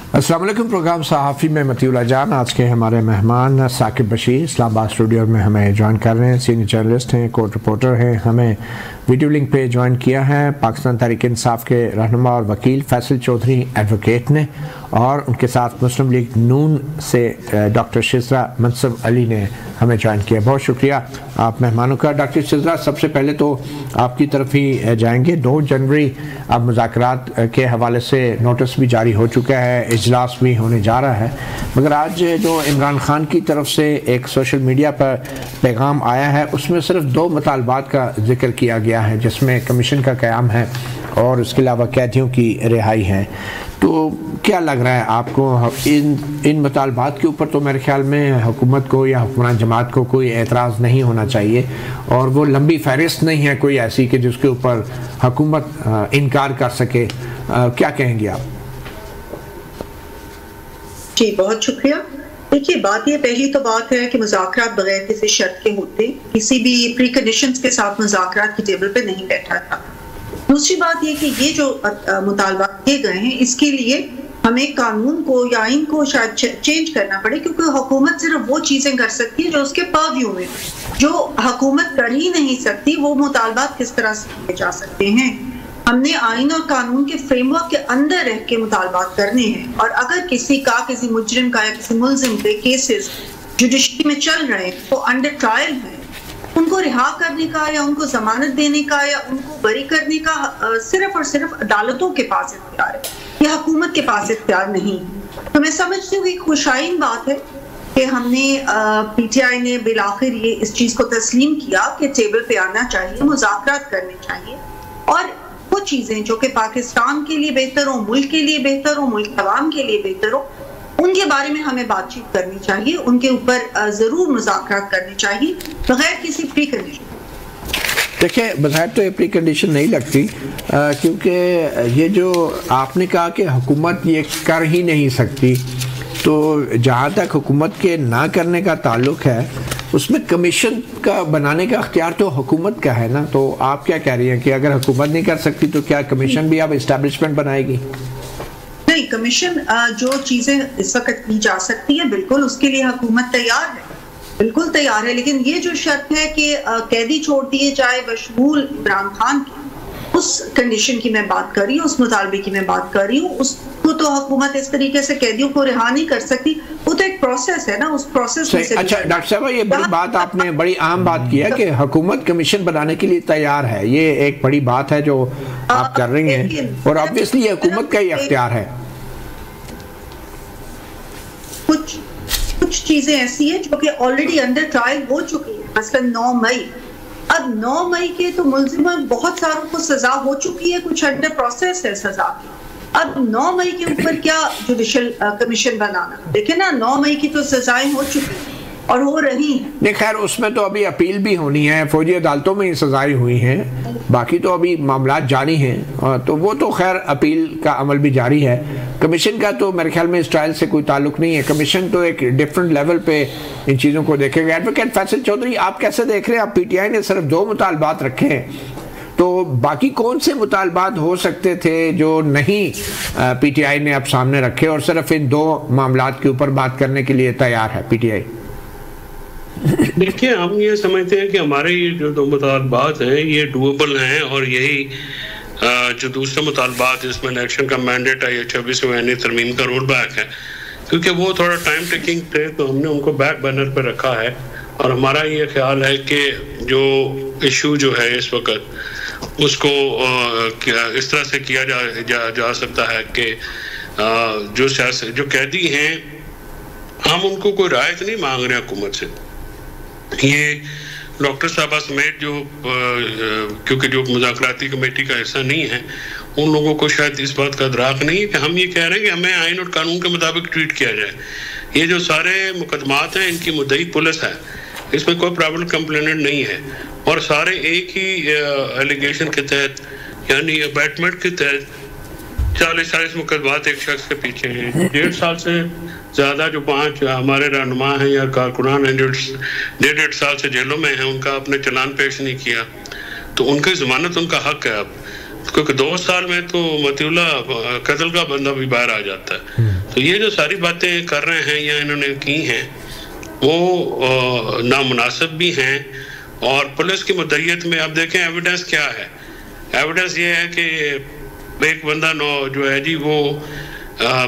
अस्सलाम वालेकुम। प्रोग्राम सहाफ़ी में मतीउल्लाह जान। आज के हमारे मेहमान साकिब बशीर इस्लामाबाद स्टूडियो में हमें ज्वाइन कर रहे हैं। सीनियर जर्नलिस्ट हैं, कोर्ट रिपोर्टर हैं। हमें वीडियो लिंक पे ज्वाइन किया है पाकिस्तान तहरीक इंसाफ के रहनुमा और वकील फैसल चौधरी एडवोकेट ने, और उनके साथ मुस्लिम लीग नून से डॉक्टर शिजरा मनसूर अली ने हमें ज्वाइन किया। बहुत शुक्रिया आप मेहमानों का। डॉक्टर शिजरा, सबसे पहले तो आपकी तरफ ही जाएंगे। 2 जनवरी अब मुज़ाकरात के हवाले से नोटिस भी जारी हो चुका है, इजलास भी होने जा रहा है, मगर आज जो इमरान खान की तरफ से एक सोशल मीडिया पर पैगाम आया है उसमें सिर्फ 2 मुतालबात का जिक्र किया गया है, जिसमें कमीशन का क़याम है और उसके अलावा कैदियों की रिहाई है। तो क्या लग रहा है आपको इन मुतालबात के ऊपर? तो मेरे ख्याल में हुकूमत को या हुक्मरान जमात को कोई एतराज़ नहीं होना चाहिए, और वो लंबी फहरिस्त नहीं है कोई ऐसी कि जिसके ऊपर हुकूमत इनकार कर सके। क्या कहेंगे आप? जी बहुत शुक्रिया। देखिए, बात ये पहली तो बात है कि मुज़ाकरात बगैर किसी शर्त के होते, किसी भी प्री कंडीशंस के साथ मुज़ाकरात की टेबल पे नहीं बैठा था। दूसरी बात ये कि ये जो मुतालबा किए गए हैं इसके लिए हमें कानून को या आइन को शायद चेंज करना पड़े, क्योंकि हुकूमत सिर्फ वो चीजें कर सकती है जो उसके पर्व्यू में, जो हुकूमत कर ही नहीं सकती वो मुतालबात किस तरह से किए जा सकते हैं। हमने आइन और कानून के फ्रेमवर्क के अंदर रह के मुतालबात करने हैं, और अगर किसी मुजरिम का या किसी मुल्जिम के केसेस जुडिशरी में चल रहे हैं, वो अंडर ट्रायल है, उनको रिहा करने का या उनको जमानत देने का या उनको बरी करने का सिर्फ और सिर्फ अदालतों के पास इख्तियार है, या हुकूमत के पास इख्तियार नहीं। तो मैं समझती हूँ खुशाइन बात है कि हमने पीटीआई ने बिलाखिर ये इस चीज को तस्लीम किया कि टेबल पे आना चाहिए, मुज़ाकरात करने चाहिए, और वो चीजें जो कि पाकिस्तान के लिए बेहतर हो, मुल्क के लिए बेहतर हो, मुल्क तमाम के लिए बेहतर हो, उनके बारे में हमें बातचीत करनी चाहिए, उनके ऊपर जरूर मुज़ाकरात करने चाहिए बगैर किसी प्री कंडीशन। देखिए, बगैर तो ये प्री कंडीशन नहीं लगती, क्योंकि ये जो आपने कहा कि हुकूमत ये कर ही नहीं सकती, तो जहाँ तक हुकूमत के ना करने का ताल्लुक है उसमें कमीशन का बनाने का अख्तियार तो हुकूमत का है ना। तो आप क्या कह रही हैं कि अगर हुकूमत नहीं कर सकती तो क्या कमीशन भी अब इस्टेब्लिशमेंट बनाएगी? नहीं, कमीशन जो चीजें इस वक्त की जा सकती है बिल्कुल उसके लिए हुकूमत तैयार है, बिल्कुल तैयार है, लेकिन ये जो शर्त है कि कैदी छोड़ दिए जाए बशमूल इमरान खान की, उस कंडीशन की मैं बात कर रही हूँ, उस मुतालबे की मैं बात कर रही हूँ। उसको तो हुकूमत इस तरीके से कैदियों को रिहा नहीं कर सकती, वो तो एक प्रोसेस है ना, उस प्रोसेस में से। अच्छा डॉक्टर साहब, ये बड़ी बात आपने बड़ी अहम बात की है कि हुकूमत कमीशन बनाने के लिए तैयार है। ये एक बड़ी बात है जो आप कर रही हैं, और ऑब्वियसली ये हुकूमत का ही अख्तियार है। कुछ चीजें ऐसी हैं जो कि ऑलरेडी अंडर ट्रायल हो चुकी है, मसलन 9 मई। अब 9 मई के तो मुल्जिमों बहुत सारों को सजा हो चुकी है, कुछ अंडर प्रोसेस है सजा की। अब 9 मई के ऊपर क्या जुडिशल कमीशन बनाना? देखे ना, 9 मई की तो सजाएं हो चुकी हैं और हो रही हैं। नहीं, खैर उसमें तो अभी अपील भी होनी है, फौजी अदालतों में ही सजाएं हुई हैं, बाकी तो अभी मामला जारी हैं, तो वो तो खैर अपील का अमल भी जारी है। कमीशन का तो मेरे ख्याल में इस ट्रायल से कोई ताल्लुक नहीं है। कमीशन तो एक डिफरेंट लेवल पे इन चीज़ों को देखेगा। एडवोकेट फैसल चौधरी, आप कैसे देख रहे हैं? आप पीटीआई ने सिर्फ 2 मुतालबात रखे हैं, तो बाकी कौन से मुतालबात हो सकते थे जो नहीं पीटीआई ने अब सामने रखे, और सिर्फ इन 2 मामलात के ऊपर बात करने के लिए तैयार है पीटीआई? देखिए, हम ये समझते हैं कि हमारे ये जो 2 मुतालबात हैं ये डूएबल हैं, और यही जो दूसरा मुतालबात जिसमें इलेक्शन का मैंडेट है, ये 26वीं तरमीम का रोड बैक है, क्योंकि वो थोड़ा टाइम टेकिंग थे तो हमने उनको बैक बर्नर पर रखा है। और हमारा ये ख्याल है कि जो इशू जो है इस वक्त उसको इस तरह से किया जा सकता है कि जो कैदी हैं हम उनको कोई रायत नहीं मांग रहे हुकूमत से। ये डॉक्टर साहबा समेत जो क्योंकि जो मुज़ाकराती कमेटी का हिस्सा नहीं है, उन लोगों को शायद इस बात का इदराक नहीं है कि हम ये कह रहे हैं कि हमें आइन और कानून के मुताबिक ट्रीट किया जाए। ये जो सारे मुकदमात हैं इनकी मुद्दई पुलिस है, इसमें कोई प्राइवेट कंप्लेनेंट नहीं है, और सारे एक ही एलिगेशन के तहत यानी अबैटमेंट के तहत 40 मुकदमात एक शख्स के पीछे हैं। 1.5 साल से ज़्यादा जो 5 हमारे रहनुमा हैं या कारकुनान हैं जो 1.5 साल से जेलों में हैं, उनका अपने चलान पेश नहीं किया, तो उनकी ज़मानत उनका हक है। अब क्योंकि 2 साल में तो मतीउल्ला कत्ल का बंदा भी बाहर आ जाता है। तो ये जो सारी बातें कर रहे हैं या इन्होंने की हैं वो नामुनासिब भी हैं। और पुलिस की मुद्दईयत में आप देखें एविडेंस क्या है। एविडेंस ये है कि एक बंदा जो है जी वो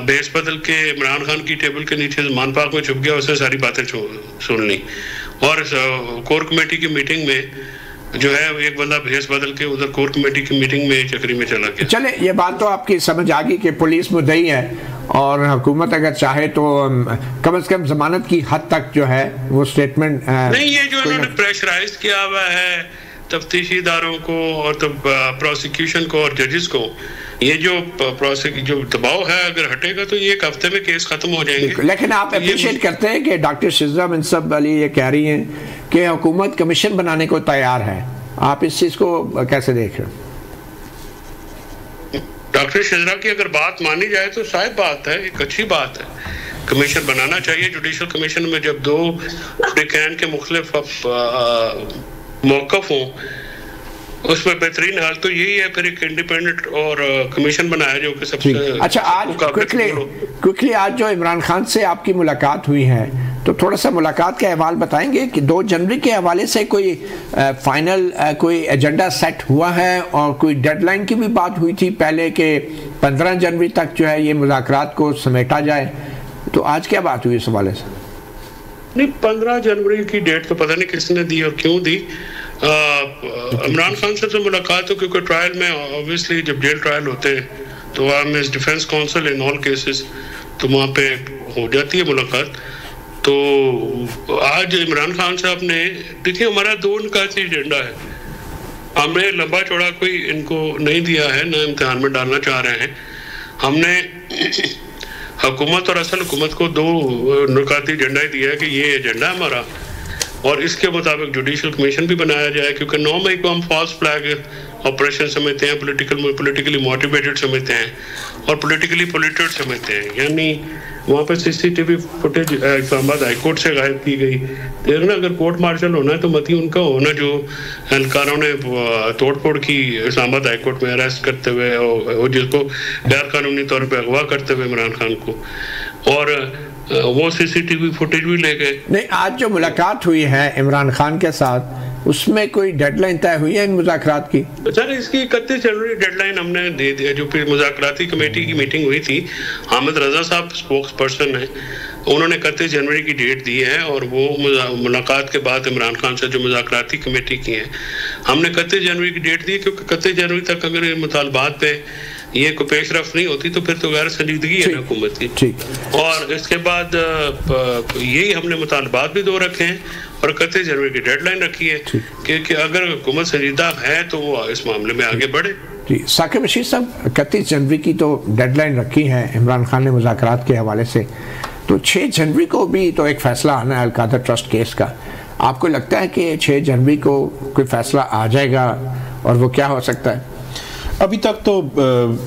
बेस बदल के इमरान खान की टेबल के नीचे मान पार्क में छुप गया, उसने सारी बातें सुन ली। और कोर कमेटी की मीटिंग में जो है एक बंदा भेस बदल के उधर कोर कमेटी की मीटिंग में चक्री में चला गया। चले, ये बात तो आपकी समझ आ गई कि पुलिस मुद्दई है और हुकूमत अगर चाहे तो कम से कम जमानत की हद तक जो है वो स्टेटमेंट नहीं, ये जो इन्होंने प्रेशराइज किया हुआ है तफ्तीशी इदारों को और तब प्रोसिक्यूशन को और जजेस को, ये जो दबाव है अगर हटेगा तो ये एक हफ्ते में केस खत्म हो जाएंगे। लेकिन आप अप्रिशिएट करते हैं कि डॉक्टर शिज़ा मुंसब अली ये कह रही हैं कि हुकूमत कमीशन बनाने को तैयार है, आप इस चीज को कैसे देख रहे हैं? डॉक्टर शिज़ा की अगर बात मानी जाए तो शायद बात है, एक अच्छी बात है, कमीशन बनाना चाहिए। जुडिशल कमीशन में जब 2 अफ्रीकन के मुख्तलिफ मौक़िफ़ हों उसमें बेहतरीन हाल तो यही है, फिर एक इंडिपेंडेंट और कमीशन बनाया जो कि सबसे अच्छा। आज क्विकली आज जो इमरान खान से आपकी मुलाकात हुई है तो थोड़ा सा मुलाकात का अहवाल बताएंगे कि 2 जनवरी के हवाले से कोई फाइनल कोई एजेंडा सेट हुआ है और कोई डेडलाइन की भी बात हुई थी पहले कि 15 जनवरी तक जो है ये मुज़ाकरात को समेटा जाए, तो आज क्या बात हुई इस हवाले से? नहीं, 15 जनवरी की डेट तो पता नहीं किसने दी और क्यों दी। इमरान खान से तो मुलाकात हो क्योंकि ट्रायल में ऑब्वियसली जब जेल ट्रायल होते हैं तो defence council in all cases तो वहाँ पे हो जाती है मुलाकात। तो आज इमरान खान साहब ने, देखिए हमारा 2 निकासी एजेंडा है, हमने लंबा चौड़ा कोई इनको नहीं दिया है, ना इम्तिहान में डालना चाह रहे हैं। हमने हुकूमत और असल हुकूमत को 2 निकाती एजेंडा ही दिया है कि ये एजेंडा हमारा और इसके मुताबिक जुडिशल कमीशन भी बनाया जाए, क्योंकि 9 मई को हम फॉल्स फ्लैग ऑपरेशन समझते हैं, पॉलिटिकली मोटिवेटेड समझते हैं और पॉलिटिकली पोल्यूटेड समझते हैं। यानी वहाँ पर CCTV footage Islamabad high court से गायब की गई। देखना अगर कोर्ट मार्शल होना है तो मती उनका होना जो एहलकारों ने तोड़ फोड़ की इस्लामाबाद हाई कोर्ट में अरेस्ट करते हुए और जिसको गैर कानूनी तौर पर अगवा करते हुए इमरान खान को, और वो सीसीटीवी फुटेज भी ले गए। नहीं, आज जो मुलाकात हुई है इमरान खान के साथ उसमें कोई डेडलाइन तय हुई है इन मुज़ाकरात की? सर इसकी 31 जनवरी डेडलाइन हमने दे दिया। जो फिर मुज़ाकराती कमेटी की मीटिंग हुई थी, हामिद रजा साहब स्पोक्स पर्सन है, उन्होंने 31 जनवरी की डेट दी है और वो मुलाकात के बाद इमरान खान से जो मुज़ाकराती कमेटी की है हमने 31 जनवरी की डेट दी, क्योंकि 31 जनवरी तक अगर मुतालबात पे ये कोई पेशरफ नहीं होती तो फिर तो गैर संजीदगी है ना हुकूमत की। और इसके बाद यही हमने मुतालबात भी 2 रखे हैं और 31 जनवरी की डेडलाइन रखी है कि अगर हुकूमत संजीदा है तो वो इस मामले में आगे बढ़े। जी साकिब बशीर साहब, 31 जनवरी की तो डेडलाइन रखी है इमरान खान ने मुज़ाकरात के हवाले से, तो 6 जनवरी को भी तो एक फैसला आना है अल-कादर ट्रस्ट केस का। आपको लगता है कि 6 जनवरी को कोई फैसला आ जाएगा और वो क्या हो सकता है? अभी तक तो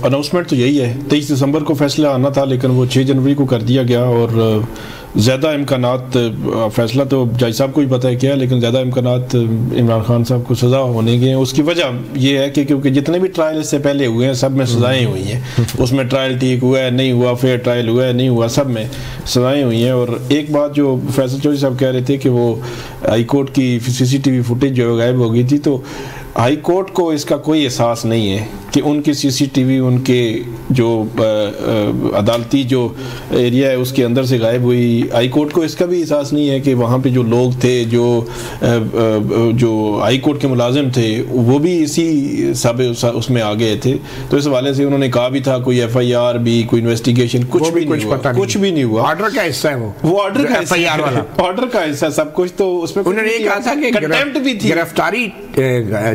अनाउंसमेंट तो यही है, 23 दिसंबर को फैसला आना था लेकिन वो 6 जनवरी को कर दिया गया और ज़्यादा इम्कानात, फैसला तो जज साहब को ही पता है क्या, लेकिन ज़्यादा इम्कानात इमरान खान साहब को सज़ा होने के। उसकी वजह ये है कि क्योंकि जितने भी ट्रायल इससे पहले हुए हैं सब में सज़ाएँ हुई हैं, उसमें ट्रायल ठीक हुआ है नहीं हुआ, फेयर ट्रायल हुआ है नहीं हुआ, सब में सज़ाएँ हुई हैं। और एक बात जो फैसल चौधरी साहब कह रहे थे कि वो हाई कोर्ट की CCTV फुटेज जो गायब हो गई थी, तो हाई कोर्ट को इसका कोई एहसास नहीं है कि उनकी CCTV उनके जो अदालती जो एरिया है उसके अंदर से गायब हुई। हाई कोर्ट को इसका भी एहसास नहीं है कि वहाँ पे जो लोग थे जो हाई कोर्ट के मुलाजिम थे वो भी इसी सब उसमें आ गए थे। तो इस हवाले से उन्होंने कहा भी था कोई FIR भी, कोई इन्वेस्टिगेशन कुछ भी नहीं हुआ। ऑर्डर का हिस्सा है वो ऑर्डर का FIR वाला ऑर्डर का हिस्सा सब कुछ। तो उसमें उन्होंने कहा था कि कंटेम्प्ट भी थी, गिरफ्तारी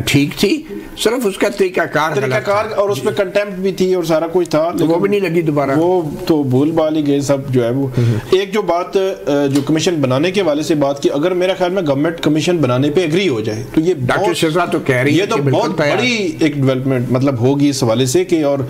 ठीक थी, सिर्फ उसका तरीकाकार और उसमें कंटेम्प्ट भी थी और सारा कुछ था, तो वो भी नहीं लगी दोबारा, वो तो भूल भाल ही गए सब जो है वो। एक जो बात जो कमीशन बनाने के वाले से बात की, अगर मेरा ख्याल में गवर्नमेंट कमीशन बनाने पे एग्री हो जाए तो ये डॉक्टर शिज़ा तो कह रही है, ये तो बहुत बड़ी एक डेवलपमेंट मतलब होगी इस हवाले से कि, और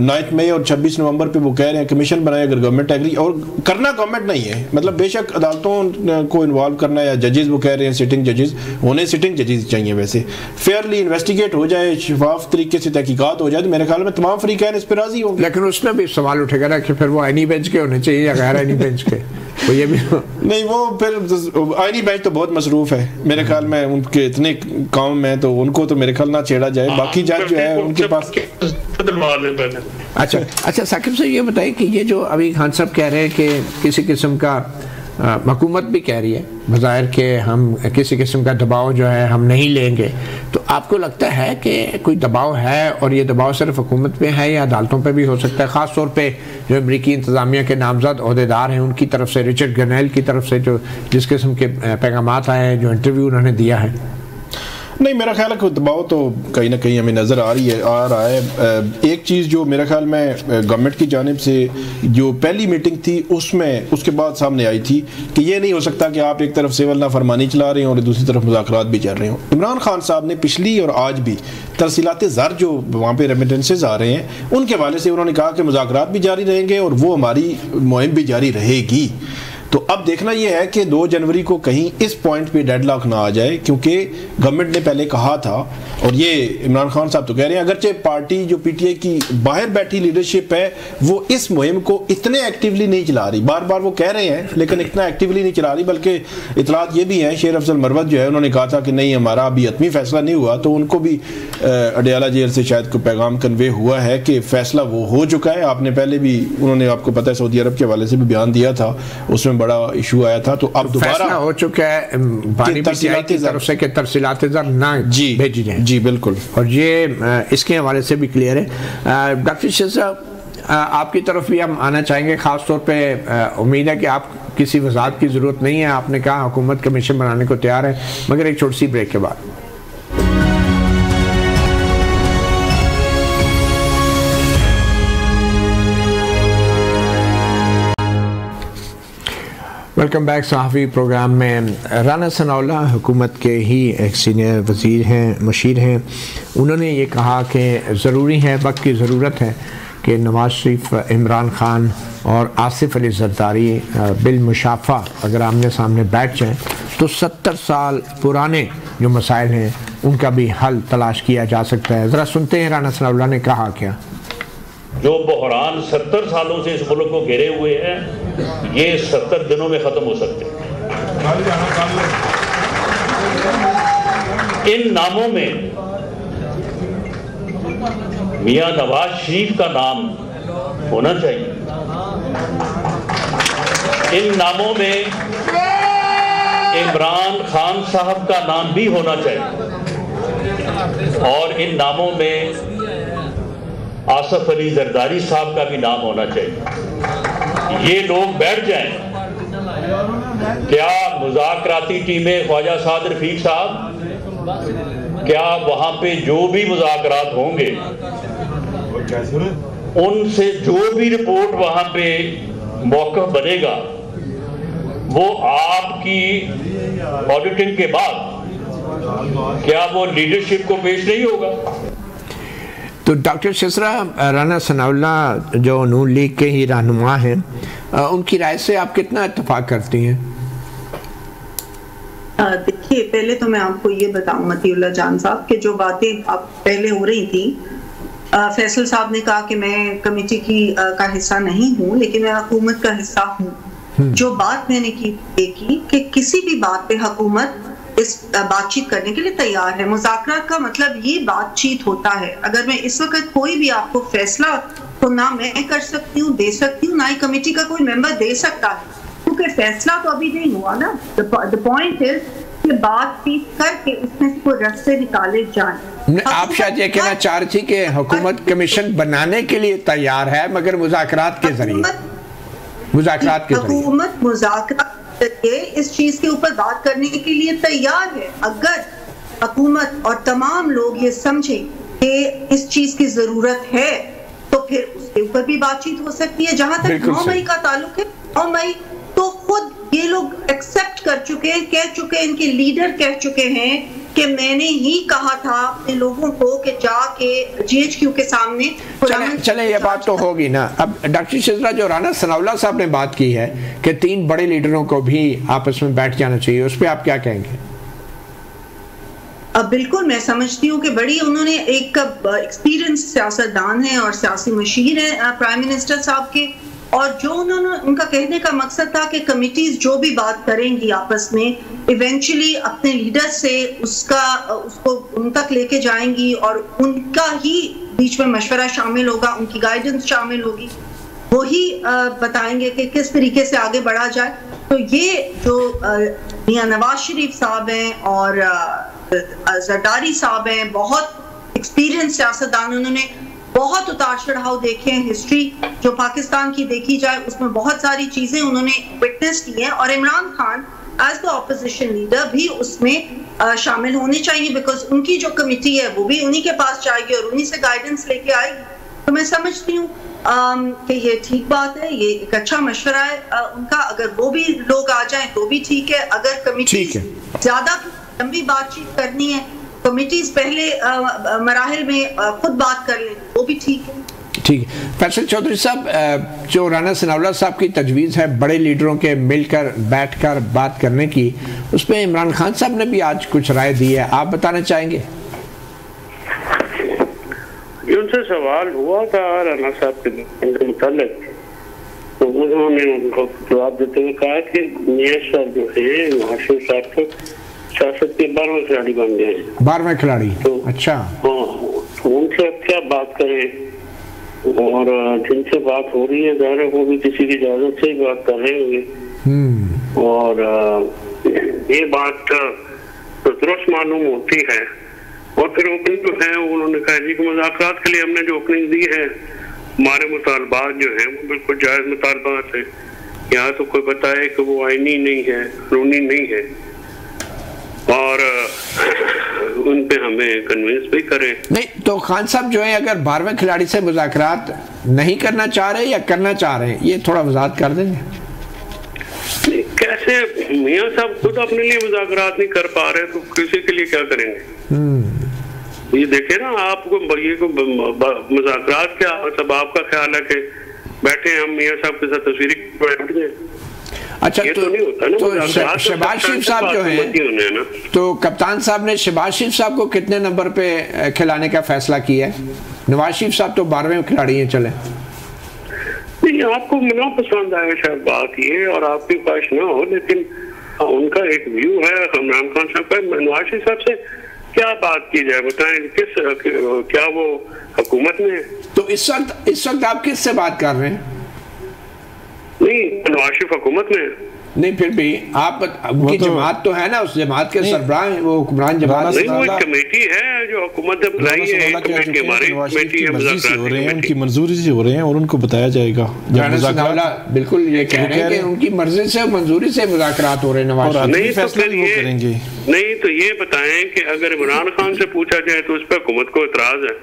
9 मई और 26 नवंबर पे वो कह रहे हैं कमीशन बनाए अगर गवर्नमेंट एग्री, और करना गवर्नमेंट नहीं है, मतलब बेशक अदालतों को इन्वॉल्व करना या जजेस, वो कह रहे हैं सिटिंग जजेस होने, सिटिंग जजेस चाहिए, वैसे फेयरली इन्वेस्टिगेट हो जाए, शफाफ तरीके सी तहकीकात हो जाए तो मेरे ख्याल में तमाम फरीकैन इस पर राजी होंगे। लेकिन उसमें भी सवाल उठेगा ना कि फिर वो आईनी बेंच के होने चाहिए या गैर आईनी बेंच के, तो ये भी नहीं, वो फिर आईनी बेंच तो बहुत मसरूफ है मेरे ख्याल में, उनके इतने काम में तो उनको तो मेरे ख्याल ना छेड़ा जाए। बाकी जज जो है उनके पास। अच्छा साकिब साहब ये बताइए कि ये जो अभी खान साहब कह रहे हैं कि किसी किस्म का हुकूमत भी कह रही है बज़ाहिर के हम किसी किस्म का दबाव जो है हम नहीं लेंगे, तो आपको लगता है कि कोई दबाव है और ये दबाव सिर्फ हुकूमत पे है या अदालतों पे भी हो सकता है, ख़ास तौर पे जो अमरीकी इंतज़ामिया के नामज़द अहदेदार हैं उनकी तरफ से, रिचर्ड गरनेल की तरफ से जो जिस किस्म के पैगामात आए हैं, जो इंटरव्यू उन्होंने दिया है? नहीं, मेरा ख्याल है कि दबाव तो कहीं ना कहीं हमें नज़र आ रहा है। एक चीज़ जो मेरा ख्याल में गवर्नमेंट की जानिब से जो पहली मीटिंग थी उसमें उसके बाद सामने आई थी कि ये नहीं हो सकता कि आप एक तरफ सिविल नाफरमानी चला रहे हो और दूसरी तरफ मुज़ाकरात भी चल रहे हो। इमरान खान साहब ने पिछली और आज भी तरसीलात ज़र जो वहाँ पे रेमिटेंसेज आ रहे हैं उनके हवाले से उन्होंने कहा कि मुज़ाकरात भी जारी रहेंगे और वो हमारी मुहिम भी जारी रहेगी। तो अब देखना यह है कि 2 जनवरी को कहीं इस पॉइंट पे डेडलॉक ना आ जाए, क्योंकि गवर्नमेंट ने पहले कहा था और ये इमरान खान साहब तो कह रहे हैं अगरचे पार्टी जो पीटीआई की बाहर बैठी लीडरशिप है वो इस मुहिम को इतने एक्टिवली नहीं चला रही, बार बार वो कह रहे हैं लेकिन इतना एक्टिवली नहीं चला रही, बल्कि इतलात ये भी हैं शेर अफजल मरवत जो है उन्होंने कहा था कि नहीं हमारा अभी हतमी फैसला नहीं हुआ, तो उनको भी अडयाला जेल से शायद कोई पैगाम कन्वे हुआ है कि फैसला वो हो चुका है। आपने पहले भी उन्होंने आपको पता है सऊदी अरब के हवाले से भी बयान दिया था, उसमें बड़ा इशू आया था, तो अब दोबारा हो चुका है बानी पीटीआई की तरफ से कि तरसीलात ज़र ना भेजी जाए। जी बिल्कुल, और ये इसके हवाले से भी क्लियर है। डॉक्टर शेख साहब आपकी तरफ भी हम आना चाहेंगे, ख़ास तौर पे उम्मीद है कि आप किसी वजाहत की ज़रूरत नहीं है, आपने कहा हुकूमत कमीशन बनाने को तैयार है, मगर एक छोटी सी ब्रेक के बाद। Welcome back. सहाफ़ी प्रोग्राम में राना सनाउल्लाह हुकूमत के ही एक सीनियर वज़ीर हैं, मुशीर हैं, उन्होंने ये कहा कि ज़रूरी है, वक्त की ज़रूरत है कि नवाज़ शरीफ, इमरान खान और आसिफ अली ज़रदारी बिलमुशाफ़ा अगर आमने सामने बैठ जाएँ तो 70 साल पुराने जो मसाइल हैं उनका भी हल तलाश किया जा सकता है। ज़रा सुनते हैं राना सनाउल्लाह ने कहा क्या। जो बहरान 70 सालों से इस मुल्क को घेरे हुए हैं ये 70 दिनों में ख़त्म हो सकते हैं। इन नामों में मियां नवाज शरीफ का नाम होना चाहिए, इन नामों में इमरान खान साहब का नाम भी होना चाहिए और इन नामों में आसिफ अली जरदारी साहब का भी नाम होना चाहिए। ये लोग बैठ जाएं, क्या मुज़ाकराती टीमें ख्वाजा साद रफीक साहब, क्या वहां पे जो भी मुज़ाकरात होंगे उनसे जो भी रिपोर्ट वहां पे मौक़िफ़ बनेगा वो आपकी ऑडिटिंग के बाद क्या वो लीडरशिप को पेश नहीं होगा? तो डॉक्टर शसरा, राना सनाउल्लाह जो नून लीग के ही रहनुमा हैं, उनकी राय से आप कितना इत्तेफाक करती हैं? देखिए, पहले तो मैं आपको ये बताऊं मतीउल्लाह जान साहब कि जो बातें आप पहले हो रही थी, फैसल साहब ने कहा कि मैं कमेटी की का हिस्सा नहीं हूं लेकिन मैं हुकूमत का हिस्सा हूं। जो बात मैंने की कि किसी भी बात पे हुकूमत इस बातचीत करने के लिए तैयार है। मुज़ाकरात का मतलब ये बातचीत होता है। अगर मैं इस वक्त कोई भी आपको फैसला तो ना मैं कर सकती हूँ, दे सकती हूँ, ना ही कमेटी का कोई मेंबर दे सकता है, क्योंकि फैसला तो अभी नहीं हुआ ना। द पॉइंट इज कि बातचीत करके उसमें से कोई रास्ते निकाले जाए। आप शायद ये कहना चाह रही थी कि हुकूमत कमीशन बनाने के लिए तैयार है मगर मुज़ाकरात के जरिए, हुकूमत मुज़ाकरात इस चीज के ऊपर बात करने के लिए तैयार है। अगर हुकूमत और तमाम लोग ये समझे कि इस चीज की जरूरत है तो फिर उसके ऊपर भी बातचीत हो सकती है। जहां तक 9 मई का ताल्लुक है, 9 मई तो खुद ये लोग एक्सेप्ट कर चुके हैं, कह चुके हैं, इनके लीडर कह चुके हैं कि मैंने ही कहा था अपने लोगों को कि जाके GHQ के सामने। चले ये बात तो होगी ना। अब डॉक्टर शजरा, जो राना सनाउल्लाह साहब ने बात की है कि 3 बड़े लीडरों को भी आपस में बैठ जाना चाहिए, उस पर आप क्या कहेंगे? बिल्कुल मैं समझती हूँ कि बड़ी उन्होंने एक एक्सपीरियंस सियासतदान है और सियासी मशीर है प्राइम मिनिस्टर साहब के, और जो उनका कहने का मकसद था कि कमिटीज जो भी बात करेंगी आपस में इवेंचुअली अपने लीडर से उसको उन तक लेके जाएंगी और उनका ही बीच में मशवरा शामिल होगा, उनकी गाइडेंस शामिल होगी, वही बताएंगे कि किस तरीके से आगे बढ़ा जाए। तो ये जो मियां नवाज शरीफ साहब हैं और जरदारी साहब हैं, बहुत एक्सपीरियंस सियासतदान, उन्होंने बहुत उतार चढ़ाव देखे हैं। हिस्ट्री जो पाकिस्तान की देखी जाए उसमें बहुत सारी चीजें उन्होंने विटनेस की हैं, और Imran Khan as the opposition leader भी उसमें शामिल होने चाहिए, बिकॉज उनकी जो कमिटी है वो भी उन्हीं के पास जाएगी और उन्हीं से गाइडेंस लेके आएगी। तो मैं समझती हूँ कि ये ठीक बात है, ये एक अच्छा मशवरा है उनका। अगर वो भी लोग आ जाएं तो भी ठीक है, अगर कमिटी ज्यादा लंबी बातचीत करनी है, कमिटीज पहले मराहिल में खुद बात कर लें, वो भी ठीक है। ठीक है। फैसल चौधरी साहब, जो राना सनाउल्लाह साहब की तजवीज़ है बड़े लीडरों के मिलकर बैठकर बात करने की, उसमें इमरान खान साहब ने भी आज कुछ राय दी है, आप बताना चाहेंगे? उनसे सवाल हुआ था राना साहब के मुतालिक, तो उन्होंने उनको जवाब देते हुए कहा कि मियां साहब जो है नवाज शरीफ साहब को सियासत के 12वें खिलाड़ी बन गए हैं। 12वें खिलाड़ी? तो अच्छा, हाँ, तो उनसे अब क्या बात करें, और जिनसे बात हो रही है ज़ाहिर है वो भी किसी की इजाजत से ही बात कर रहे होंगे, और ये बात तो दुरुस्त मालूम होती है। और फिर ओपनिंग जो है उन्होंने कहा जी कि मुज़ाकरात के लिए हमने जो ओपनिंग दी है, हमारे मुतालबात जो है वो बिल्कुल जायज़ मुतालबात है। यहाँ तो कोई बताए कि वो आईनी नहीं है, कानूनी नहीं है, और उन पे हमें कन्विंस भी करें। नहीं तो खान साहब जो है अगर 12वें खिलाड़ी से मुज़ाकरात नहीं करना चाह रहे या करना चाह रहे हैं, ये थोड़ा वजाहत कर देंगे? कैसे मियां साहब खुद अपने लिए मुज़ाकरात नहीं कर पा रहे तो किसी के लिए क्या करेंगे? ये देखे ना, आपको ये को मुज़ाकरात क्या, सब आपका ख्याल है कि बैठे हम मियां साहब के साथ तस्वीर बैठ गए। अच्छा, तो शहबाज शरीफ साहब जो हैं, तो कप्तान साहब ने शहबाज शरीफ साहब को कितने नंबर पे खिलाने का फैसला किया है? नवाज शरीफ साहब तो 12वें खिलाड़ी हैं, चले। नहीं, आपको ना पसंद आए शायद बात ये, और आपकी ख्वाहिश ना हो, लेकिन उनका एक व्यू है इमरान खान साहब का। नवाज शरीफ साहब से क्या बात की जाए, बताएं, क्या वो हुकूमत में है? तो इस वक्त आप किस से बात कर रहे हैं? नहीं, नवाज शरीफ हुकूमत में नहीं, फिर भी आप उनकी जमात तो है ना, उस जमात के सरबराह हैं, वो हुक्मरान जमात नहीं, वो एक कमेटी है जो हुकूमत ने बनाई है, कमेटी हमारी कमेटी है, मुज़ाकरात हो रहे हैं, उनकी मंजूरी से हो रहे हैं और उनको बताया जाएगा। बिल्कुल ये कह रहे हैं कि उनकी मर्जी से मंजूरी से मुज़ाकरात हो रहे हैं नवाज। नहीं तो फिर ये करेंगे, नहीं तो ये बताएं कि अगर इमरान खान से पूछा जाए तो उस पर हुकूमत को इतराज है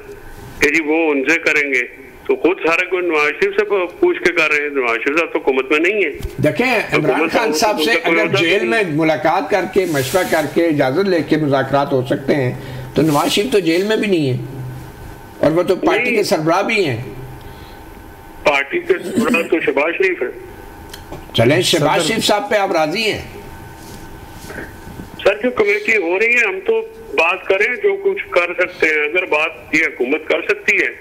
कि जी वो उनसे करेंगे, तो खुद सारा कोई नवाज शरीफ से पूछ के कर रहे हैं। नवाज शरीफ साहब तो हुकूमत में नहीं है। देखें, इमरान खान साहब से अगर जेल में मुलाकात करके मशवरा करके इजाजत लेके मुज़ाकरात हो सकते हैं, तो नवाज शरीफ तो जेल में भी नहीं है, और वो तो पार्टी के सरबराह भी हैं। पार्टी के सरबराह तो शहबाज शरीफ है। चलें, शहबाज शरीफ साहब पे आप राजी हैं? सर, जो कमेटी हो रही है हम तो बात करें, जो कुछ कर सकते हैं। अगर बात ये हुकूमत कर सकती है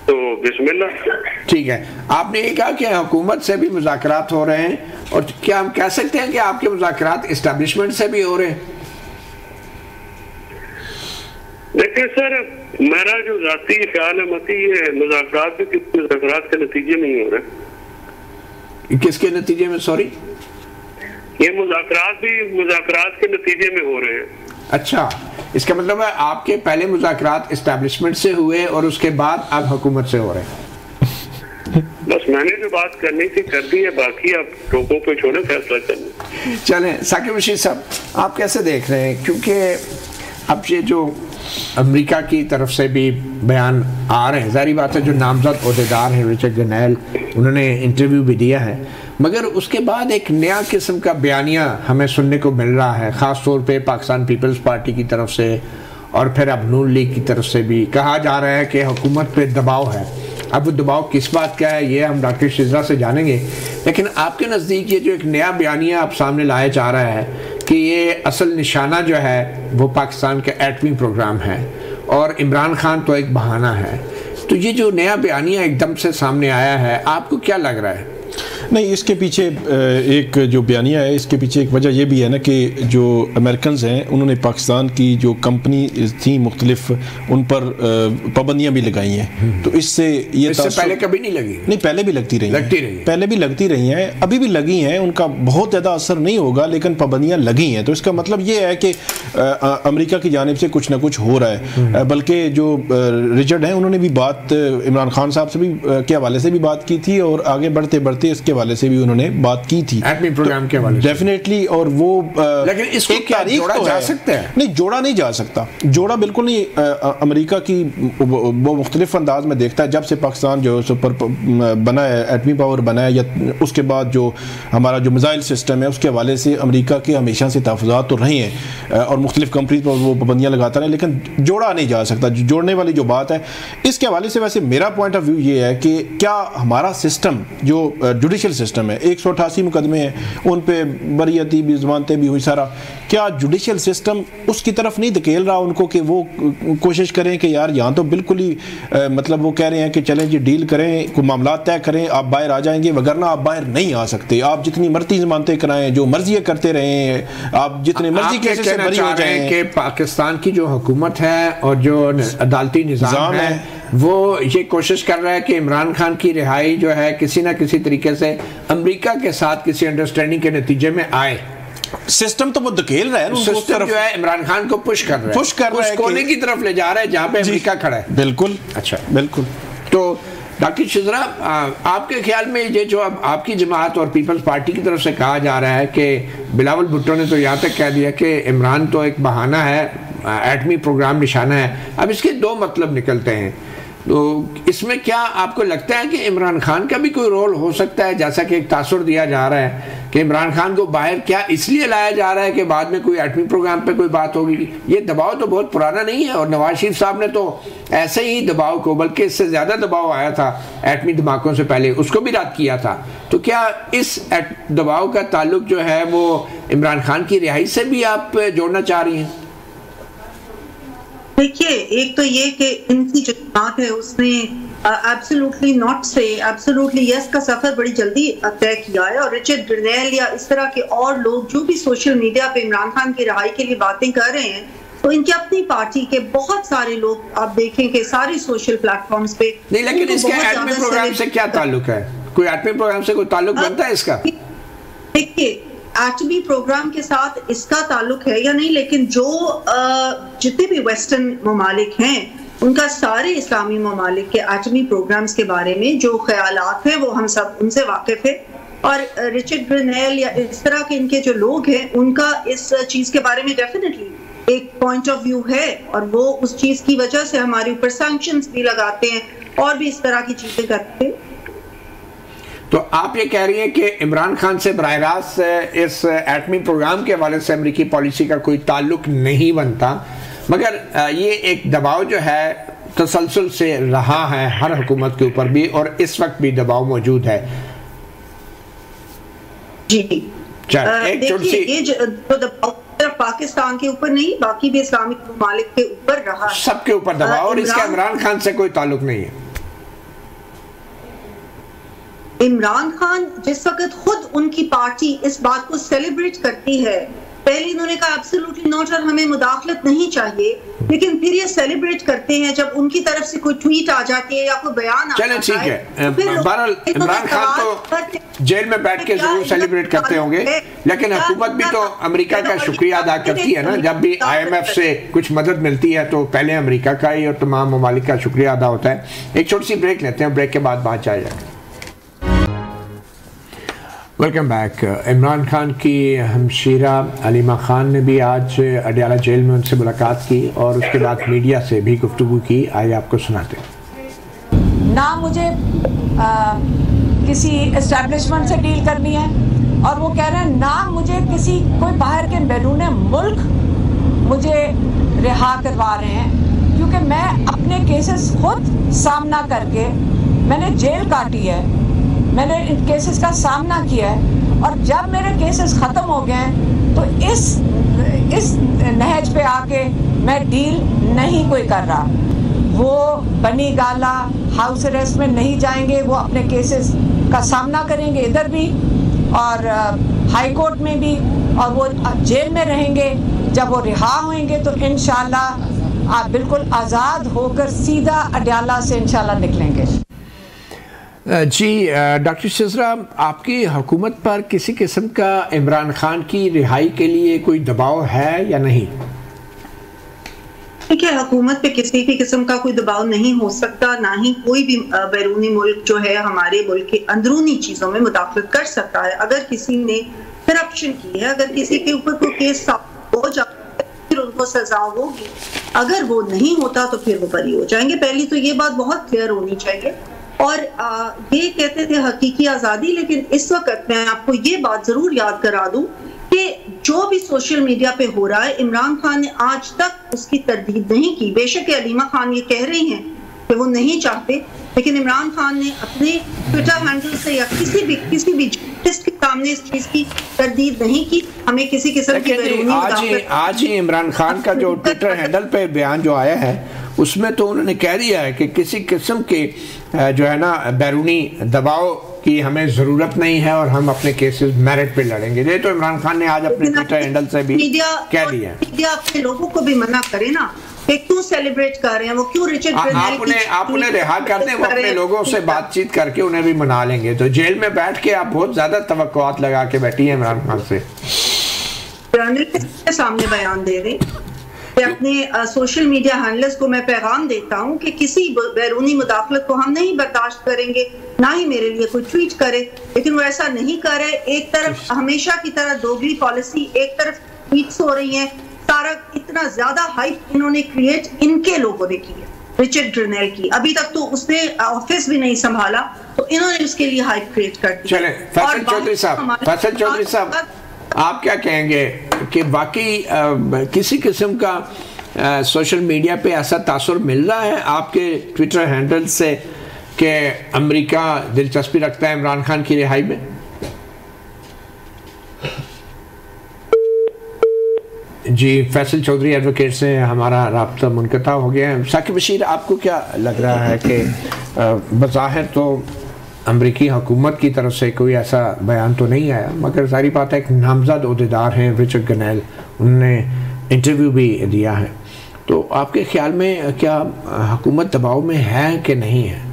तो बिस्मिल्लाह। ठीक है, आपने ये कहा कि हुकूमत से भी मुज़ाकरात हो रहे हैं, और क्या हम कह सकते हैं कि आपके मुज़ाकरात इस्टेब्लिशमेंट से भी हो रहे हैं? देखिए सर, मेरा जो ज़ाती ख्याल है मती, ये मुज़ाकरात भी किसी मुज़ाकरात के नतीजे में ही हो रहे। किसके नतीजे में? सॉरी, ये मुज़ाकरात भी मुज़ाकरात के नतीजे में हो रहे हैं। अच्छा, इसका मतलब है आपके पहले मुज़ाकरात इस्टेब्लिशमेंट से हुए और उसके बाद अब हुकूमत से हो रहे हैं। बस मैंने जो बात करनी थी कर दी है, बाकी आप लोगों पे छोड़े फैसला करने। चलें, साकिब रशीद साहब, आप कैसे देख रहे हैं? क्योंकि अब ये जो अमेरिका की तरफ से भी बयान आ रहे हैं, जारी बात है जो नामजद ओहदेदार हैं रिचर्ड गरनेल, उन्होंने इंटरव्यू भी दिया है, मगर उसके बाद एक नया किस्म का बयानिया हमें सुनने को मिल रहा है, ख़ास तौर पे पाकिस्तान पीपल्स पार्टी की तरफ से, और फिर अब नून लीग की तरफ से भी कहा जा रहा है कि हुकूमत पे दबाव है। अब वो दबाव किस बात का है ये हम डॉक्टर शिजरा से जानेंगे, लेकिन आपके नज़दीक ये जो एक नया बयानिया आप सामने लाया जा रहा है कि ये असल निशाना जो है वो पाकिस्तान का एटमी प्रोग्राम है और इमरान खान तो एक बहाना है। तो ये जो नया बयानिया एकदम से सामने आया है, आपको क्या लग रहा है? नहीं, इसके पीछे एक जो बयानिया है, इसके पीछे एक वजह यह भी है ना कि जो अमेरिकन्स हैं उन्होंने पाकिस्तान की जो कंपनी थी मुख्तलिफ उन पर पाबंदियाँ भी लगाई हैं। तो इससे ये पहले कभी नहीं लगी? नहीं, पहले भी लगती रही पहले भी लगती रही हैं, अभी भी लगी हैं। उनका बहुत ज़्यादा असर नहीं होगा लेकिन पाबंदियाँ लगी हैं। तो इसका मतलब ये है कि अमेरिका की जानिब से कुछ ना कुछ हो रहा है। बल्कि जो रिचर्ड हैं उन्होंने भी बात इमरान खान साहब से भी के हवाले से भी बात की थी और आगे बढ़ते बढ़ते इसके हवाले से भी उन्होंने बात की थी एटमी प्रोग्राम के हवाले से। डेफिनेटली। और वो लेकिन इसको क्या जोड़ा जा सकता है? नहीं, जोड़ा नहीं जा सकता, जोड़ा बिल्कुल नहीं। अमेरिका की वो मुख्तलिफ अंदाज में देखता है। जब से पाकिस्तान जो सुपर बना है, एटमी पावर बना है, या उसके बाद जो हमारा जो मिसाइल सिस्टम है उसके हवाले से अमेरिका के हमेशा से तहफ़्फ़ुज़ात तो रहे हैं और मुख्तलिफ कंपनीज पर वो पाबंदियाँ लगाता रहे, लेकिन जोड़ा नहीं जा सकता। जोड़ने वाली जो बात है इसके हवाले से, वैसे मेरा पॉइंट ऑफ व्यू ये है कि क्या हमारा सिस्टम जो जुडिशल सिस्टम है, 188 मुकदमे हैं उन पे बरियती भी, ज़मानतें भी हुई सारा, क्या जुडिशल सिस्टम उसकी तरफ नहीं धकेल रहा उनको कि वो कोशिश करें कि यार यहाँ तो बिल्कुल ही मतलब वो कह रहे हैं कि चलें जी डील करें, कोई मामला तय करें, आप बाहर आ जाएंगे, वगरना आप बाहर नहीं आ सकते। आप जितनी मर्जी ज़मानतें कराएं, जो मर्जी करते रहें, आप जितने मर्जी केसेस से बरी हो जाएं। कि पाकिस्तान की जो हुकूमत है और जो अदालती निज़ाम है वो ये कोशिश कर रहा है कि इमरान खान की रिहाई जो है किसी ना किसी तरीके से अमेरिका के साथ किसी अंडरस्टैंडिंग के नतीजे में आए। सिस्टम तो वो धकेल रहा है, सिस्टम जो है इमरान खान को पुश कर रहा है, कोने की तरफ ले जा रहा है जहाँ पे अमेरिका खड़ा है। बिल्कुल। अच्छा, बिल्कुल। तो डॉक्टर शिजरा, आपके ख्याल में ये जो अब आपकी जमात और पीपल्स पार्टी की तरफ से कहा जा रहा है कि बिलावल भुट्टो ने तो यहाँ तक कह दिया कि इमरान तो एक बहाना है, एटमी प्रोग्राम निशाना है, अब इसके दो मतलब निकलते हैं। तो इसमें क्या आपको लगता है कि इमरान खान का भी कोई रोल हो सकता है? जैसा कि एक तासुर दिया जा रहा है कि इमरान खान को बाहर क्या इसलिए लाया जा रहा है कि बाद में कोई एटमी प्रोग्राम पे कोई बात होगी। ये दबाव तो बहुत पुराना नहीं है और नवाज शरीफ साहब ने तो ऐसे ही दबाव को, बल्कि इससे ज़्यादा दबाव आया था एटमी धमाकों से पहले, उसको भी रद्द किया था। तो क्या इस दबाव का ताल्लुक जो है वो इमरान खान की रिहाई से भी आप जोड़ना चाह रही हैं? देखिए, एक तो ये कि इनकी जो बात है उसने एब्सोल्युटली नॉट से एब्सोल्युटली यस का सफर बड़ी जल्दी तय किया है। और रिचर्ड ग्रिनेल या इस तरह के और लोग जो भी सोशल मीडिया पे इमरान खान की रिहाई के लिए बातें कर रहे हैं, तो इनकी अपनी पार्टी के बहुत सारे लोग आप देखें कि सारे सोशल प्लेटफॉर्म्स पे नहीं, लेकिन इसके एटमी प्रोग्राम से क्या ताल्लुक है? कोई एटमी प्रोग्राम से कोई ताल्लुक बनता है इसका? देखिए, एटमी प्रोग्राम के साथ इसका ताल्लुक है या नहीं, लेकिन जो जितने भी वेस्टर्न ममालिक हैं उनका सारे इस्लामी ममालिक के एटमी प्रोग्राम्स के बारे में जो ख्यालात हैं वो हम सब उनसे वाकिफ है। और रिचर्ड ग्रिनेल या इस तरह के इनके जो लोग हैं उनका इस चीज़ के बारे में डेफिनेटली एक पॉइंट ऑफ व्यू है और वो उस चीज़ की वजह से हमारे ऊपर सैंक्शंस भी लगाते हैं और भी इस तरह की चीज़ें करते हैं। तो आप ये कह रही हैं कि इमरान खान से बराह रास्त इस एटमी प्रोग्राम के हवाले से अमेरिकी पॉलिसी का कोई ताल्लुक नहीं बनता, मगर ये एक दबाव जो है तसलसल से रहा है हर हुकूमत के ऊपर भी और इस वक्त भी दबाव मौजूद है। जी, एक छोटी सी ये जो दबाव सिर्फ पाकिस्तान के ऊपर नहीं, बाकी भी इस्लामिक ममालिक के ऊपर रहा है, सबके ऊपर दबाव, और इसका इमरान खान से कोई ताल्लुक नहीं है। इमरान खान जिस वक्त खुद उनकी पार्टी इस बात को सेलिब्रेट करती है, पहले इन्होंने कहा एब्सोल्युटली नॉट और हमें मुदाखलत नहीं चाहिए, लेकिन फिर ये सेलिब्रेट करते हैं जब उनकी तरफ से कोई ट्वीट आ जाती है या कोई बयान आ जाता है। चले ठीक है, बहरहाल इमरान खान तो जेल में बैठ के जरूर सेलिब्रेट करते होंगे, लेकिन हुकूमत भी तो अमेरिका का शुक्रिया अदा करती है ना। जब भी IMF से कुछ मदद मिलती है तो पहले अमेरिका का ही और तमाम ममालिक का शुक्रिया अदा होता है। एक छोटी सी ब्रेक लेते हैं, ब्रेक के बाद बात जाएगी। Welcome back. इमरान खान की हमशीरा अलीमा खान ने भी आज अडियाला जेल में उनसे मुलाकात की और उसके बाद मीडिया से भी गुफ्तगू की। आइए आपको सुनाते हैं। ना मुझे किसी एस्टेब्लिशमेंट से डील करनी है और वो कह रहे हैं ना मुझे किसी कोई बाहर के बैरून मुल्क मुझे रिहा करवा रहे हैं, क्योंकि मैं अपने केसेस खुद सामना करके मैंने जेल काटी है, मैंने इन केसेस का सामना किया है और जब मेरे केसेस ख़त्म हो गए हैं तो इस नहज पे आके मैं डील नहीं कोई कर रहा। वो बनी गाला हाउस अरेस्ट में नहीं जाएंगे, वो अपने केसेस का सामना करेंगे इधर भी और हाई कोर्ट में भी, और वो जेल में रहेंगे। जब वो रिहा होंगे तो इंशाल्लाह आप बिल्कुल आज़ाद होकर सीधा अडयाला से इंशाल्लाह निकलेंगे। जी डॉक्टर शिजरा, आपकी हुकूमत पर किसी किस्म का इमरान खान की रिहाई के लिए कोई दबाव है या नहीं? देखिए, हुकूमत पे किसी भी किस्म का कोई दबाव नहीं हो सकता, ना ही कोई भी बैरूनी मुल्क जो है हमारे मुल्क की अंदरूनी चीजों में मुदाखलत कर सकता है। अगर किसी ने करप्शन की है, अगर किसी के ऊपर कोई केस हो जाता है फिर उनको सजा होगी, अगर वो नहीं होता तो फिर वो बरी हो जाएंगे। पहली तो ये बात बहुत क्लियर होनी चाहिए। और ये कहते थे हकीकी आज़ादी, लेकिन इस वक्त मैं आपको ये बात जरूर याद करा दूं कि जो भी सोशल मीडिया पे हो रहा है, इमरान खान ने आज तक उसकी तरदीद नहीं की। बेशक अलीमा खान ये कह रही हैं कि वो नहीं चाहते, लेकिन इमरान खान ने अपने ट्विटर हैंडल से या किसी भी जर्नलिस्ट के सामने इस चीज की तरदीद नहीं की। हमें किसी किस्म की आज ही इमरान खान का जो ट्विटर हैंडल पे बयान जो आया है उसमें तो उन्होंने कह दिया है कि किसी किस्म के जो है ना बैरूनी दबाव की हमें ज़रूरत नहीं है और हम अपने केसेस मेरिट पे लड़ेंगे। ये तो इमरान खान ने आज अपने ट्विटर हैंडल से भी कह दिया है। मीडिया अपने लोगों को भी मना करे ना कि क्यों सेलिब्रेट कर रहे हैं, वो क्यों रिचर्ड आप उन्हें रिहा कर दें, वो अपने लोगों से बातचीत करके उन्हें भी मना लेंगे। तो जेल में बैठ के आप बहुत ज़्यादा तवक्कुआत लगा के बैठी हैं इमरान खान से। जर्नलिस्ट के सामने बयान दे रहे अपने सोशल मीडिया हैंडलर्स को मैं पैगाम देता हूं कि किसी बैरूनी मुदाखलत को हम नहीं बर्दाश्त करेंगे, ना ही मेरे लिए कोई ट्वीट करे, लेकिन वो ऐसा नहीं कर रहे। एक तरफ हमेशा की तरह दोगली पॉलिसी, एक तरफ ट्वीट्स हो रही हैं, सारा इतना ज्यादा हाइप इन्होंने क्रिएट इनके लोगों ने की है, रिचर्ड ग्रेनेल की। अभी तक तो उसने ऑफिस भी नहीं संभाला, तो इन्होंने उसके लिए हाइप क्रिएट कर दी। चले फैसल चौधरी साहब, आप क्या कहेंगे कि वाकई किसी किस्म का सोशल मीडिया पे ऐसा तासुर मिल रहा है आपके ट्विटर हैंडल से कि अमेरिका दिलचस्पी रखता है इमरान खान की रिहाई में? जी फैसल चौधरी एडवोकेट से हमारा राब्ता मुनक़ता हो गया है। साकिब बशीर, आपको क्या लग रहा है कि बज़ाहिर तो अमरीकी हुकूमत की तरफ से कोई ऐसा बयान तो नहीं आया, मगर सारी बात है एक नामज़द ओहदेदार हैं रिचर्ड ग्रेनेल, उन्होंने इंटरव्यू भी दिया है, तो आपके ख्याल में क्या हुकूमत दबाव में है कि नहीं है?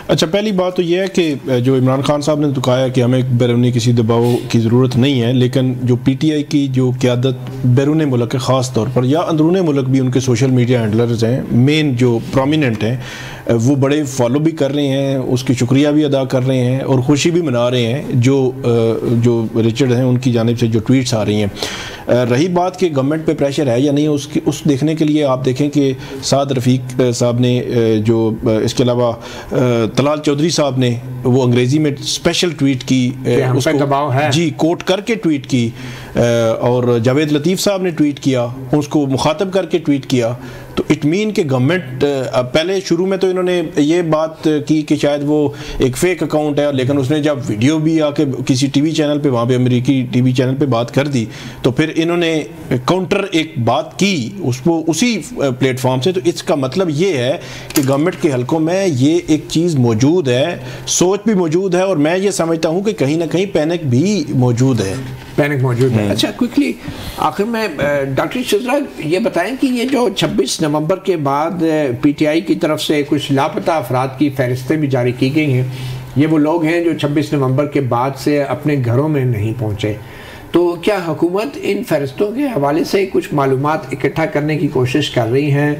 अच्छा, पहली बात तो यह है कि जो इमरान खान साहब ने तो कहा है कि हमें बैरूनी किसी दबाव की ज़रूरत नहीं है, लेकिन जो PTI की जो क़यादत बैरून मुल्क है ख़ास तौर पर, या अंदरून मुल्क भी उनके सोशल मीडिया हैंडलर्स हैं, मेन जो प्रोमिनेंट हैं, वो बड़े फॉलो भी कर रहे हैं, उसकी शुक्रिया भी अदा कर रहे हैं और खुशी भी मना रहे हैं जो रिचर्ड हैं उनकी जानिब से जो ट्वीट्स आ रही हैं। रही बात कि गवर्नमेंट पे प्रेशर है या नहीं, उस देखने के लिए आप देखें कि साद रफ़ीक साहब ने जो इसके अलावा तलाल चौधरी साहब ने वो अंग्रेज़ी में स्पेशल ट्वीट की, उसको दबाव है जी कोट करके ट्वीट की, और जावेद लतीफ़ साहब ने ट्वीट किया, उसको मुखातब करके ट्वीट किया। तो इट मीन कि गवर्नमेंट पहले शुरू में तो इन्होंने ये बात की कि शायद वो एक फेक अकाउंट है, लेकिन उसने जब वीडियो भी आके किसी टीवी चैनल पे, वहाँ पे अमेरिकी टीवी चैनल पे बात कर दी, तो फिर इन्होंने काउंटर एक बात की उसको उसी प्लेटफॉर्म से। तो इसका मतलब ये है कि गवर्नमेंट के हलकों में ये एक चीज़ मौजूद है, सोच भी मौजूद है, और मैं ये समझता हूँ कि कहीं ना कहीं पैनिक भी मौजूद है। अच्छा, क्विकली आखिर में डॉक्टर शिजरा ये बताएं कि ये जो 26 नवंबर के बाद PTI की तरफ से कुछ लापता अफराद की फहरिस्तें भी जारी की गई हैं, ये वो लोग हैं जो 26 नवंबर के बाद से अपने घरों में नहीं पहुँचे, तो क्या हुकूमत इन फहरिस्तों के हवाले से कुछ मालूमात इकट्ठा करने की कोशिश कर रही हैं,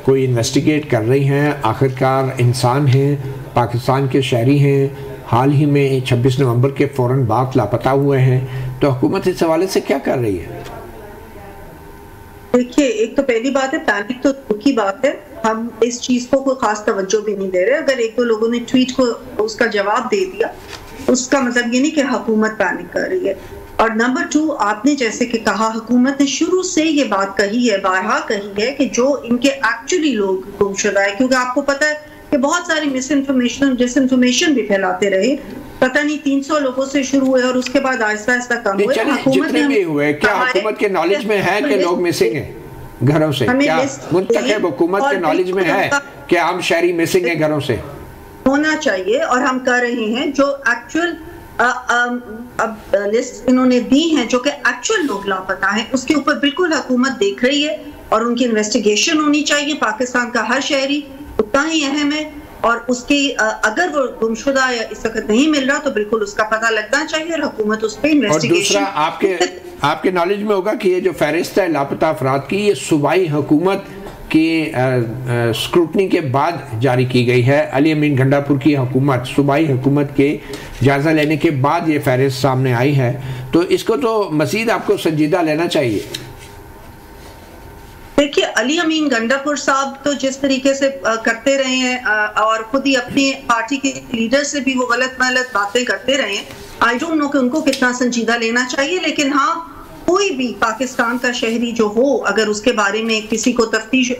कोई इन्वेस्टिगेट कर रही हैं? आखिरकार इंसान हैं, पाकिस्तान के शहरी हैं, हाल ही में 26 नवंबर के फ़ौरन बाद लापता हुए हैं, तो हुकूमत इस हवाले से क्या कर रही है? देखिए, एक तो पहली बात है, पैनिक तो दुख की बात है, हम इस चीज को कोई खास तवज्जो भी नहीं दे रहे। अगर एक दो लोगों ने ट्वीट को उसका जवाब दे दिया, उसका मतलब ये नहीं कि हुकूमत पैनिक कर रही है। और नंबर 2, आपने जैसे कि कहा, हुकूमत ने शुरू से ये बात कही है, बारहा कही है कि जो इनके एक्चुअली लोग गुमशुदा है, क्योंकि आपको पता है कि बहुत सारी मिस इन्फॉर्मेशन और डिसइंफॉर्मेशन भी फैलाते रहे। पता नहीं 300 लोगों से शुरू हुए और उसके बाद आहिस्ता आहिस्ता कम हुए। जितने भी हुए, क्या हुकूमत के नॉलेज में है कि लोग मिसिंग हैं घरों से? क्या मुंतखब हुकूमत के नॉलेज में है कि आम शहरी मिसिंग है घरों से? होना चाहिए और हम कर रहे हैं। जो एक्चुअल अब लिस्ट इन्होंने दी है जो कि एक्चुअल लोग लापता हैं, उसके ऊपर बिल्कुल हुकूमत देख रही है और उनकी इन्वेस्टिगेशन होनी चाहिए। पाकिस्तान का हर शहरी उतना ही अहम है और उसकी अगर वो गुमशुदा या इस वक्त नहीं मिल रहा तो बिल्कुल उसका पता लगना चाहिए और हुकूमत उस पर इन्वेस्टिगेशन। और दूसरा, आपके नॉलेज में होगा कि ये जो फहरिस्त है लापता अफराद की, ये सूबाई हुकूमत की स्क्रूटनी के बाद जारी की गई है। अली अमीन गंडापुर की हुकूमत, सूबाई हुकूमत के जायजा लेने के बाद ये फहरिस्त सामने आई है, तो इसको तो मज़ीद आपको संजीदा लेना चाहिए। देखिए, अली अमीन गंडापुर साहब तो जिस तरीके से करते रहे हैं और खुद ही अपनी पार्टी के लीडर से भी वो गलत बातें करते रहे हैं, आई डोंट नो कि उनको कितना संजीदा लेना चाहिए। लेकिन हाँ, कोई भी पाकिस्तान का शहरी जो हो, अगर उसके बारे में किसी को तफ्तीश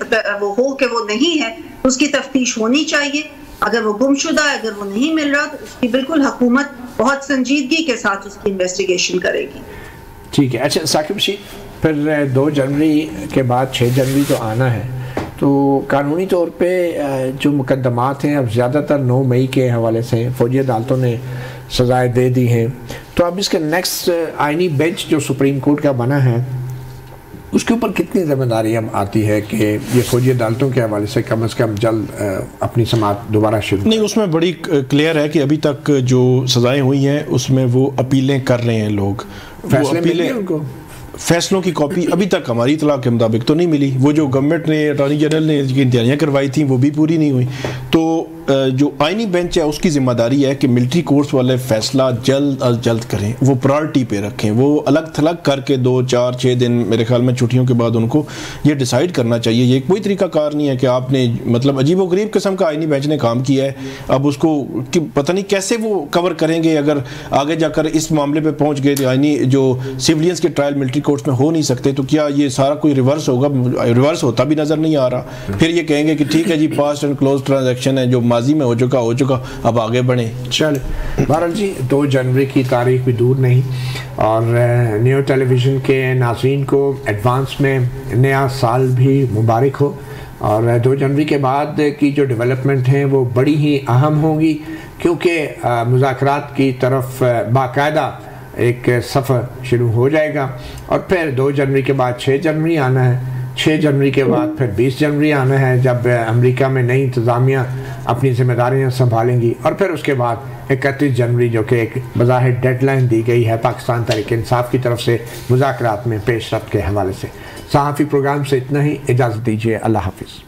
वो हो कि वो नहीं है, उसकी तफ्तीश होनी चाहिए। अगर वो गुमशुदा है, अगर वो नहीं मिल रहा, तो उसकी बिल्कुल हुकूमत बहुत संजीदगी के साथ उसकी इन्वेस्टिगेशन करेगी। ठीक है। अच्छा साकिब बशीर, फिर 2 जनवरी के बाद 6 जनवरी तो आना है, तो कानूनी तौर पे जो मुकदमात हैं अब ज़्यादातर 9 मई के हवाले से फौजी अदालतों ने सज़ाएँ दे दी हैं, तो अब इसके नेक्स्ट आइनी बेंच जो सुप्रीम कोर्ट का बना है उसके ऊपर कितनी जिम्मेदारी अब आती है कि ये फौजी अदालतों के हवाले से कम जल्द अपनी समाअत दोबारा शुरू? नहीं, उसमें बड़ी क्लियर है कि अभी तक जो सज़ाएँ हुई हैं उसमें वो अपीलें कर रहे हैं लोग। फैसले मिले उनको? फैसलों की कॉपी अभी तक हमारी इतला के मुताबिक तो नहीं मिली। वो जो गवर्नमेंट ने, अटॉर्नी जनरल ने तैयारियाँ करवाई थी वो भी पूरी नहीं हुई। तो जो आइनी बेंच है उसकी जिम्मेदारी है कि मिलिट्री कोर्ट्स वाले फैसला जल्द अज जल्द करें, वो प्रायोरिटी पे रखें, वो अलग थलग करके 2, 4, 6 दिन मेरे ख्याल में छुट्टियों के बाद उनको ये डिसाइड करना चाहिए। ये कोई तरीकाकार नहीं है कि आपने मतलब अजीबोगरीब किस्म का आइनी बेंच ने काम किया है, अब उसको कि पता नहीं कैसे वो कवर करेंगे। अगर आगे जाकर इस मामले पर पहुँच गए तो आइनी जो सिविलियंस के ट्रायल मिलिट्री कोर्ट्स में हो नहीं सकते, तो क्या ये सारा कोई रिवर्स होगा? रिवर्स होता भी नज़र नहीं आ रहा। फिर ये कहेंगे कि ठीक है जी, पास्ट एंड क्लोज ट्रांजैक्शन है, जो माजी में हो चुका, अब आगे बढ़े। चल बहरहाल जी, 2 जनवरी की तारीख भी दूर नहीं और न्यू टेलीविज़न के नाज़रीन को एडवांस में नया साल भी मुबारक हो। और 2 जनवरी के बाद की जो डेवलपमेंट हैं वो बड़ी ही अहम होंगी, क्योंकि मुज़ाकरात की तरफ बाकायदा एक सफ़र शुरू हो जाएगा। और फिर 2 जनवरी के बाद 6 जनवरी आना है, 6 जनवरी के बाद फिर 20 जनवरी आना है, जब अमेरिका में नई इंतज़ामिया अपनी जिम्मेदारियां संभालेंगी। और फिर उसके बाद 31 जनवरी जो कि एक बज़ाहिर डेडलाइन दी गई है पाकिस्तान तहरीक इंसाफ की तरफ से मुज़ाकरात में पेशरफ्त के हवाले से। सहाफ़ी प्रोग्राम से इतना ही, इजाज़त दीजिए, अल्लाह हाफ़िज़।